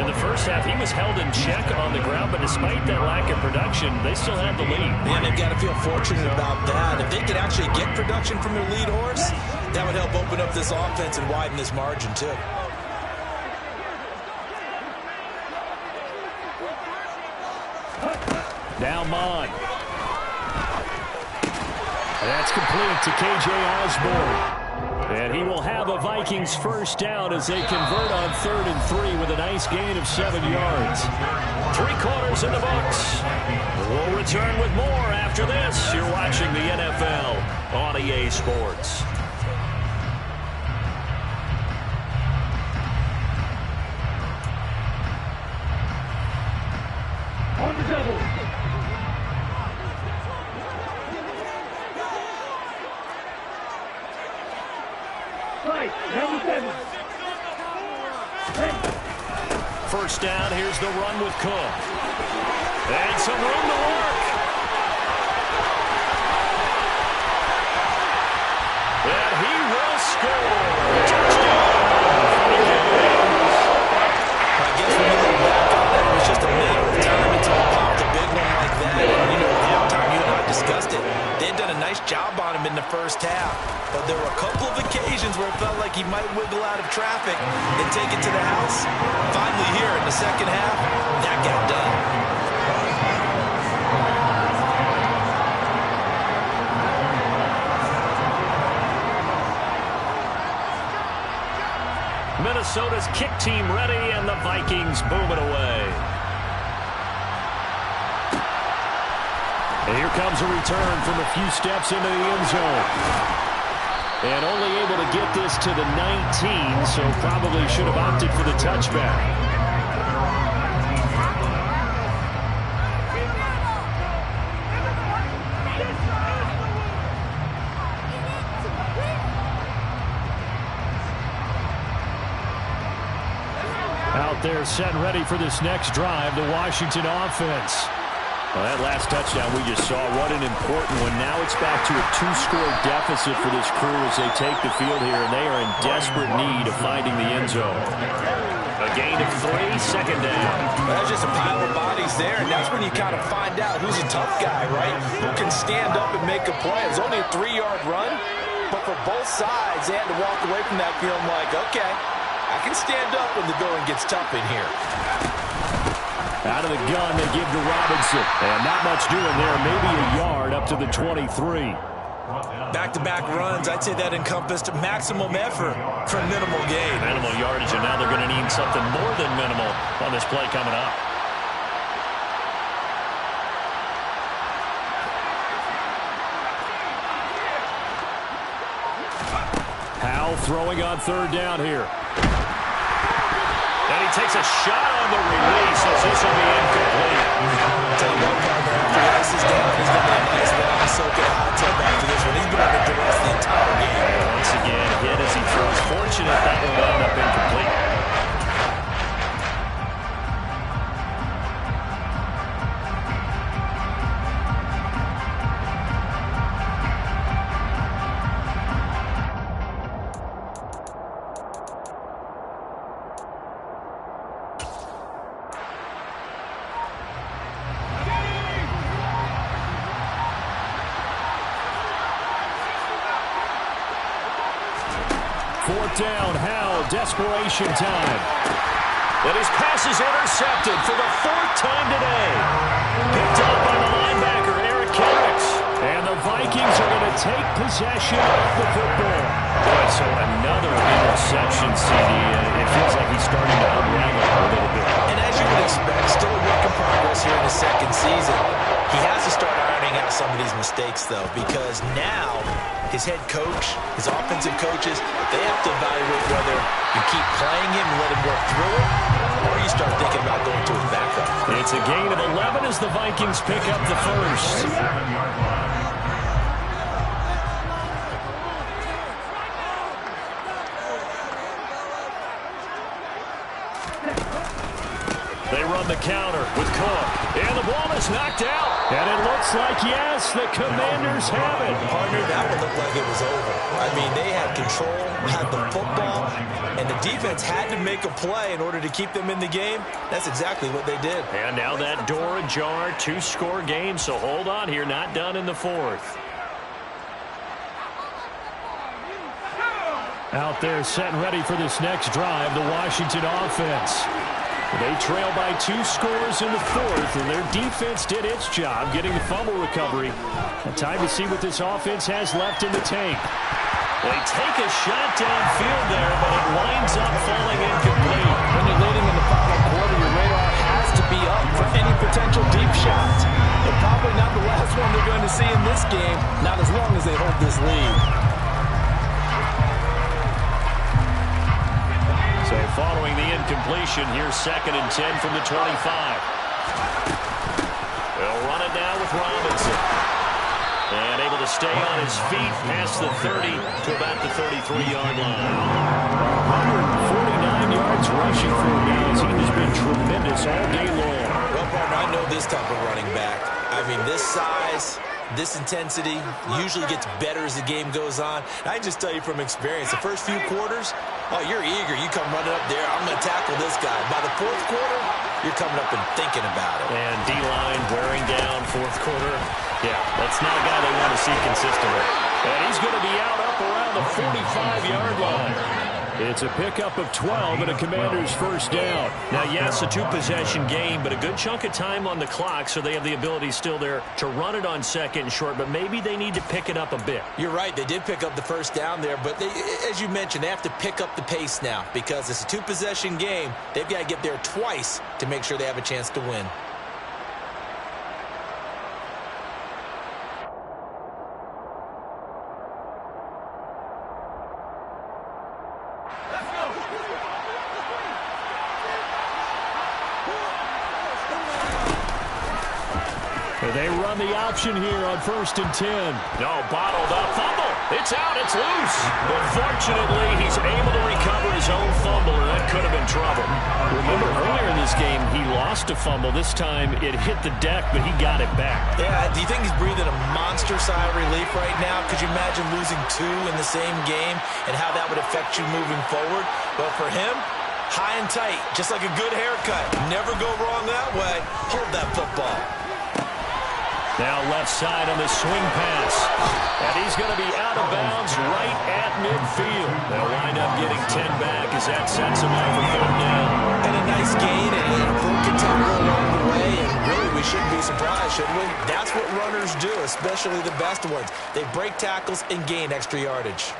In the first half, he was held in check on the ground, but despite that lack of production, they still had the lead. Yeah, they've got to feel fortunate about that. If they could actually get production from their lead horse, that would help open up this offense and widen this margin, too. Now Mon. That's complete to K.J. Osborne. And he will have a Vikings first down as they convert on 3rd and 3 with a nice gain of 7 yards. 3 quarters in the books. We'll return with more after this. You're watching the NFL on EA Sports. On the double. Right, number 7. First down, here's the run with Cook. And some room to work. And he will score. Touchdown. I guess when you look back on it, it was just a matter of time until he popped a big one like that. And, you know, halftime, you and I discussed it. They had done a nice job on him in the first half. But there were a couple of occasions where it felt like he might wiggle out of traffic and take it to the house. Finally here in the second half, that got done. Minnesota's kick team ready, and the Vikings boom it away. And here comes a return from a few steps into the end zone. And only able to get this to the 19, so probably should have opted for the touchback. Out there set ready for this next drive, the Washington offense. Well, that last touchdown we just saw, what an important one. Now it's back to a 2-score deficit for this crew as they take the field here, and they are in desperate need of finding the end zone. A gain of 3, 2nd down. That's just a pile of bodies there, and that's when you kind of find out who's a tough guy, right? Who can stand up and make a play. It was only a 3-yard run, but for both sides, they had to walk away from that feeling like, okay, I can stand up when the going gets tough in here. Out of the gun, they give to Robinson. And not much doing there. Maybe a yard up to the 23. Back-to-back runs, I'd say that encompassed maximum effort for minimal gain. Minimal yardage, and now they're going to need something more than minimal on this play coming up. Hill throwing on third down here. And he takes a shot on the release as this will be incomplete. Tell you what, partner, after this is down, he's going to be a nice long soaking hot tub after this one. He's been under duress the entire game. Once again, hit as he throws. Fortunate that will end up incomplete. Fourth down, Howell, desperation time. And his pass is intercepted for the fourth time today. Picked up by the linebacker, Eric Kendricks. And the Vikings are going to take possession of the football. Boy, so another interception, CD. It feels like he's starting to unravel a little bit. And as you would expect, still a work in progress here in the second season. He has to start ironing out some of these mistakes, though, because now his head coach, his offensive coaches, they have to evaluate whether you keep playing him and let him work through it, or you start thinking about going to his backup. It's a gain of 11 as the Vikings pick up the first. They run the counter with Cook. And the ball is knocked out. And it looks like, yes, the Commanders have it. Partner, that one looked like it was over. I mean, they had control, had the football, and the defense had to make a play in order to keep them in the game. That's exactly what they did. And now that door ajar, 2-score game, so hold on here, not done in the fourth. Out there set and ready for this next drive, the Washington offense. They trail by 2 scores in the fourth, and their defense did its job getting the fumble recovery. Time to see what this offense has left in the tank. They take a shot downfield there, but it winds up falling incomplete. When you're leading in the final quarter, your radar has to be up for any potential deep shots. But probably not the last one they're going to see in this game, not as long as they hold this lead. So following the incompletion, here's 2nd and 10 from the 25. They'll run it now with Robinson. And able to stay on his feet past the 30 to about the 33-yard line. 149 yards rushing for him now. His team has been tremendous all day long. Well, partner, I know this type of running back. I mean, this size, this intensity usually gets better as the game goes on. I can just tell you from experience, the first few quarters, oh, you're eager. You come running up there. I'm going to tackle this guy. By the fourth quarter, you're coming up and thinking about it. And D-line wearing down fourth quarter. Yeah, that's not a guy they want to see consistently. And he's going to be out up around the 45-yard line. It's a pickup of 12 and a Commander's first down. Now, yes, a 2-possession game, but a good chunk of time on the clock, so they have the ability still there to run it on 2nd and short, but maybe they need to pick it up a bit. You're right. They did pick up the first down there, but they, as you mentioned, they have to pick up the pace now because it's a 2-possession game. They've got to get there twice to make sure they have a chance to win. They run the option here on 1st and 10. No, bottled up. Fumble. It's out. It's loose. But fortunately, he's able to recover his own fumble, and that could have been trouble. Remember, earlier in this game, he lost a fumble. This time, it hit the deck, but he got it back. Yeah, do you think he's breathing a monster sigh of relief right now? Could you imagine losing 2 in the same game and how that would affect you moving forward? Well, for him, high and tight, just like a good haircut. Never go wrong that way. Hold that football. Now left side on the swing pass. And he's going to be out of bounds right at midfield. They'll wind up getting 10 back as that sets him up for 3rd down. And a nice gain and a broken tackle along the way. And really, we shouldn't be surprised, should we? That's what runners do, especially the best ones. They break tackles and gain extra yardage.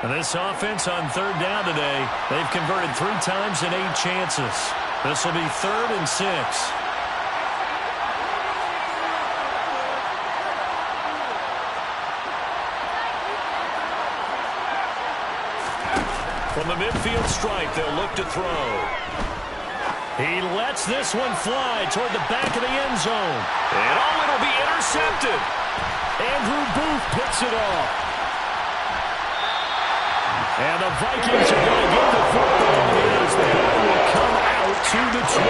And this offense on 3rd down today, they've converted 3 times in 8 chances. This will be 3rd and 6. From the midfield stripe, they'll look to throw. He lets this one fly toward the back of the end zone. And it'll be intercepted. Andrew Booth picks it off. And the Vikings are going to get the football as the ball will come out to the 20.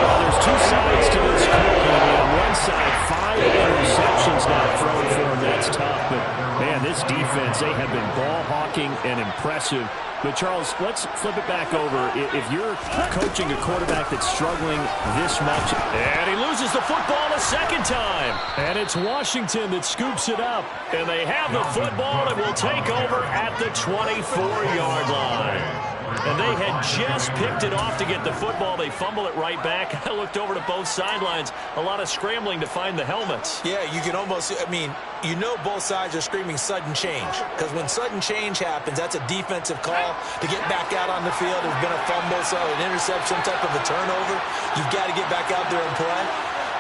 Well, there's two sides to this coin. On one side, 5 interceptions now thrown for him. That's tough. But, man, this defense, they have been ball hawking and impressive. But, Charles, let's flip it back over. If you're coaching a quarterback that's struggling this much, and he loses the football a second time. And it's Washington that scoops it up. And they have the football and will take over at the 24-yard line. And they had just picked it off to get the football. They fumble it right back. I looked over to both sidelines. A lot of scrambling to find the helmets. Yeah, you can almost, you know both sides are screaming sudden change. Because when sudden change happens, that's a defensive call to get back out on the field. There's been a fumble, so an interception, some type of a turnover. You've got to get back out there and play.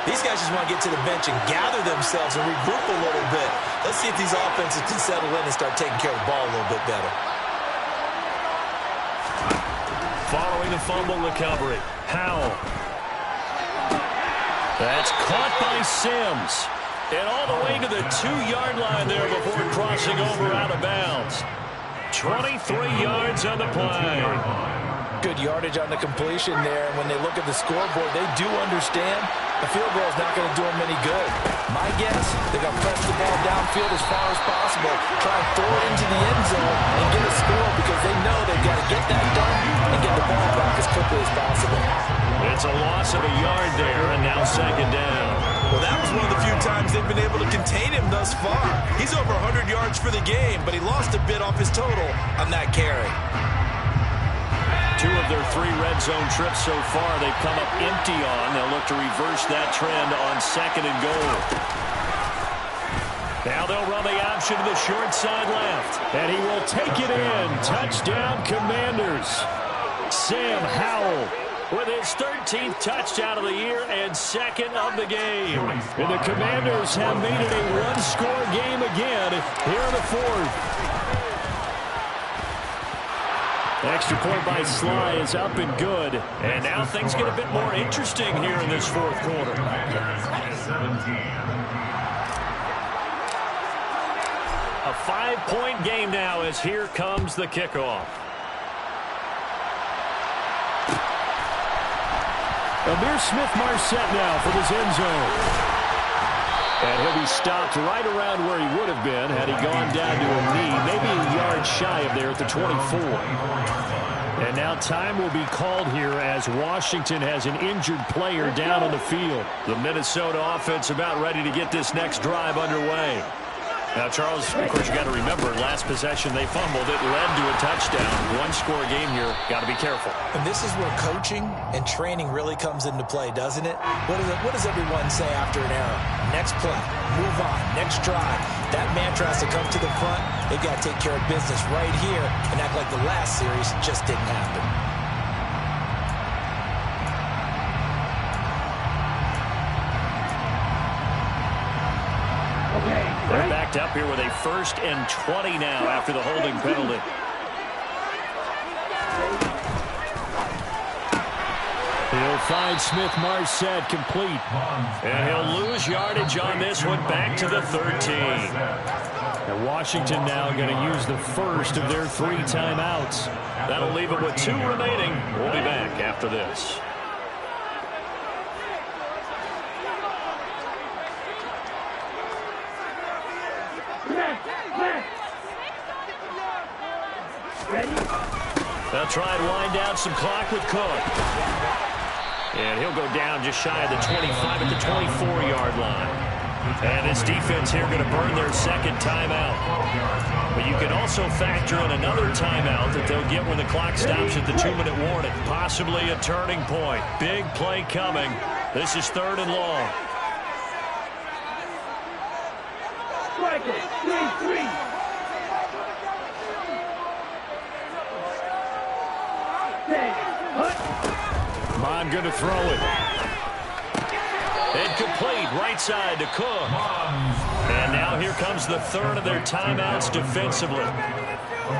These guys just want to get to the bench and gather themselves and regroup a little bit. Let's see if these offenses can settle in and start taking care of the ball a little bit better. Following the fumble recovery, Howell. That's caught by Sims. And all the way to the 2-yard line there before crossing over out of bounds. 23 yards on the play. Good yardage on the completion there. When they look at the scoreboard, they do understand the field goal is not going to do them any good. My guess, they're going to press the ball downfield as far as possible, try and throw it into the end zone and get a score because they know they've got to get that done and get the ball back as quickly as possible. It's a loss of a yard there, and now second down. Well, that was one of the few times they've been able to contain him thus far. He's over 100 yards for the game, but he lost a bit off his total on that carry. 2 of their 3 red zone trips so far they've come up empty on. They'll look to reverse that trend on second and goal. Now they'll run the option to the short side left. And he will take it in. Touchdown, Commanders. Sam Howell with his 13th touchdown of the year and second of the game. And the Commanders have made it a one-score game again here in the fourth. Extra point by Sly is up and good. And now things get a bit more interesting here in this fourth quarter. A 5-point game now as here comes the kickoff. Amir Smith-Marset now from his end zone. And he'll be stopped right around where he would have been had he gone down to a knee, maybe a yard shy of there at the 24. And now time will be called here as Washington has an injured player down on the field. The Minnesota offense about ready to get this next drive underway. Now, Charles, of course, you got to remember, last possession they fumbled. It led to a touchdown. One-score game here. Got to be careful. And this is where coaching and training really comes into play, doesn't it? What does everyone say after an error? Next play, move on, next drive. That mantra has to come to the front. They've got to take care of business right here and act like the last series just didn't happen. They're backed up here with a 1st and 20 now after the holding penalty. He'll find Smith-Marset complete. And he'll lose yardage on this one back to the 13. And Washington now going to use the first of their 3 timeouts. That'll leave them with 2 remaining. We'll be back after this. They'll try and wind down some clock with Cook. And he'll go down just shy of the 25 at the 24-yard line. And this defense here going to burn their second timeout. But you can also factor in another timeout that they'll get when the clock stops at the 2-minute warning. Possibly a turning point. Big play coming. This is 3rd and long. Striker, 3-3. Bond going to throw it. Incomplete, right side to Cook. And now here comes the 3rd of their timeouts defensively.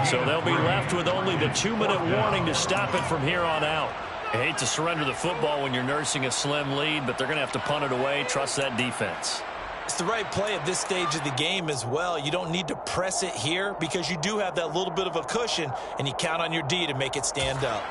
So they'll be left with only the 2-minute warning to stop it from here on out. I hate to surrender the football when you're nursing a slim lead, but they're going to have to punt it away. Trust that defense. It's the right play at this stage of the game as well. You don't need to press it here because you do have that little bit of a cushion, and you count on your D to make it stand up.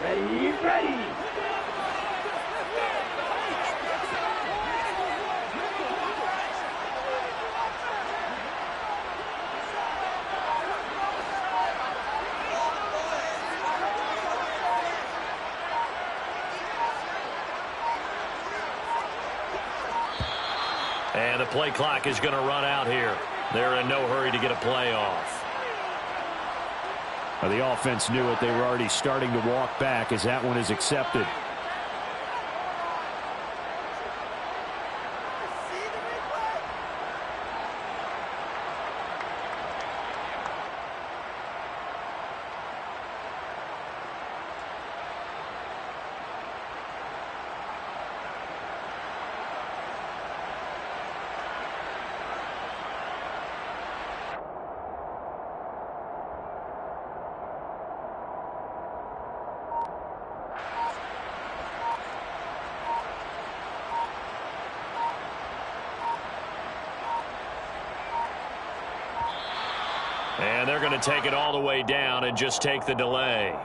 Ready, ready. And the play clock is going to run out here. They're in no hurry to get a play off. The offense knew it. They were already starting to walk back as that one is accepted. And they're going to take it all the way down and just take the delay.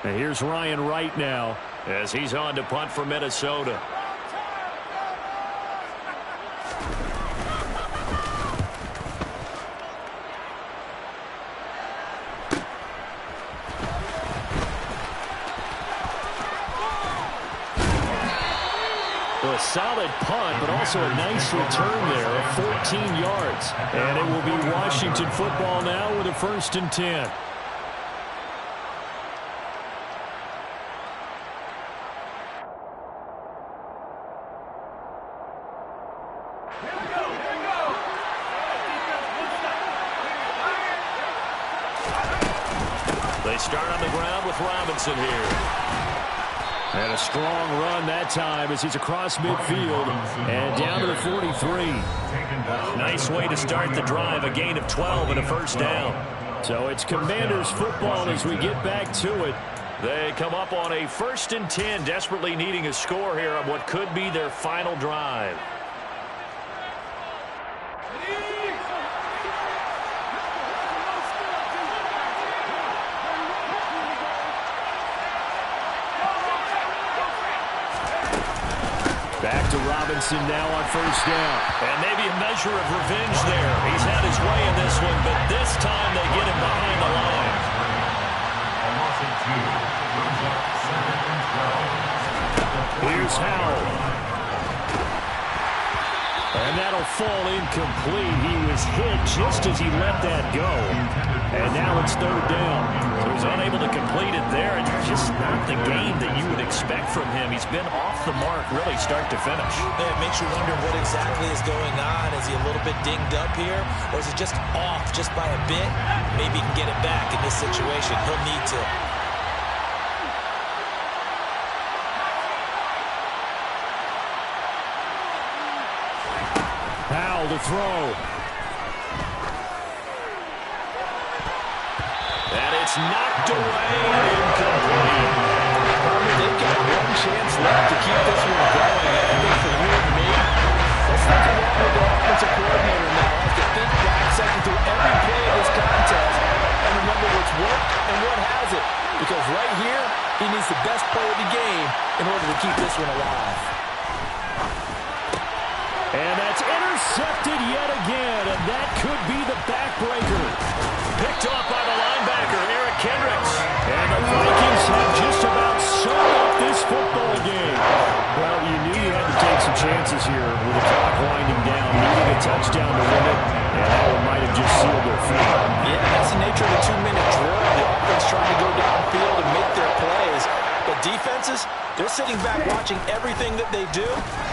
And here's Ryan Wright now as he's on to punt for Minnesota. A solid punt, but also a nice return there of 14 yards. And it will be Washington football now with a 1st and 10. They start on the ground with Robinson here. And a strong run that time as he's across midfield and down to the 43. Nice way to start the drive, a gain of 12 and a 1st down. So it's Commanders football as we get back to it. They come up on a 1st and 10, desperately needing a score here on what could be their final drive. Back to Robinson now on 1st down. And maybe a measure of revenge there. He's had his way in this one, but this time they get him behind the line. Here's Howell. And that'll fall incomplete. He was hit just as he let that go. And now it's third down. So he's unable to complete it there, and just not the game that you would expect from him. He's been off the mark really start to finish. Yeah, it makes you wonder what exactly is going on. Is he a little bit dinged up here, or is it just off just by a bit? Maybe he can get it back in this situation. He'll need to. Powell to throw. And it's knocked away and incomplete. They've got one chance left to keep this one going. I think for you and me, let's look along with the offensive coordinator now. Has to think back, second through every play of this contest, and remember what's worked and what hasn't. Because right here, he needs the best play of the game in order to keep this one alive. And that's intercepted yet again, and that could be the backbreaker. Picked off by the linebacker, Eric Kendricks. And the Vikings have just about sewn up this football game. Well, you knew you had to take some chances here with the clock winding down, needing a touchdown to win it, and that one might have just sealed their fate. Yeah, that's the nature of a 2-minute drill. The offense trying to go downfield and make their plays. But defenses, they're sitting back watching everything that they do,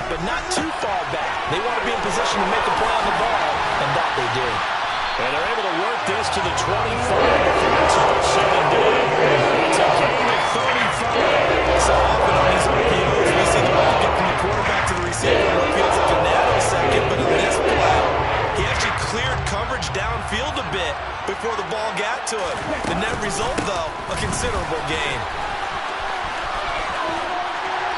but not too far back. They want to be in position to make a play on the ball, and that they did. And they're able to work this to the 25 for the second day. It's a game at 35. So often on these RPOs, we see the ball get from the quarterback to the receiver. What feels like a nanosecond, but in this play, he actually cleared coverage downfield a bit before the ball got to him. The net result, though, a considerable gain.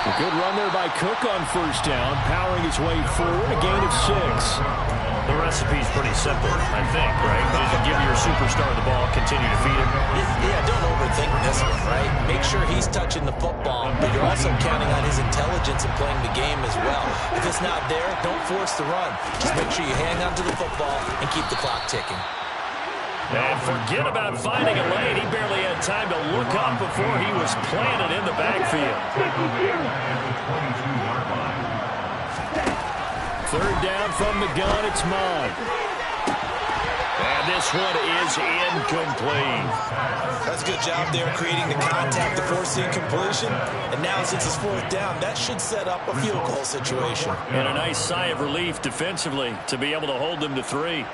A good run there by Cook on first down, powering his way forward, a gain of 6. The recipe's pretty simple, I think, right? Just give your superstar the ball, continue to feed him. Yeah, don't overthink this one, right? Make sure he's touching the football, but you're also counting on his intelligence in playing the game as well. If it's not there, don't force the run. Just make sure you hang on to the football and keep the clock ticking. And forget about finding a lane. He barely had time to look up before he was planted in the backfield. Third down from the gun, it's Mond. And this one is incomplete. That's a good job there creating the contact to force the incompletion. And now since it's fourth down, that should set up a field goal situation. And a nice sigh of relief defensively to be able to hold them to 3.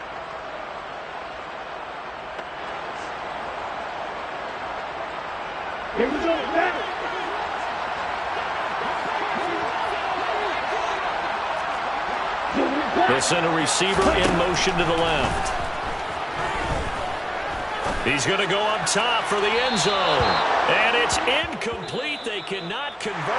Here we go, back. They'll send a receiver in motion to the left. He's going to go up top for the end zone. And it's incomplete. They cannot convert.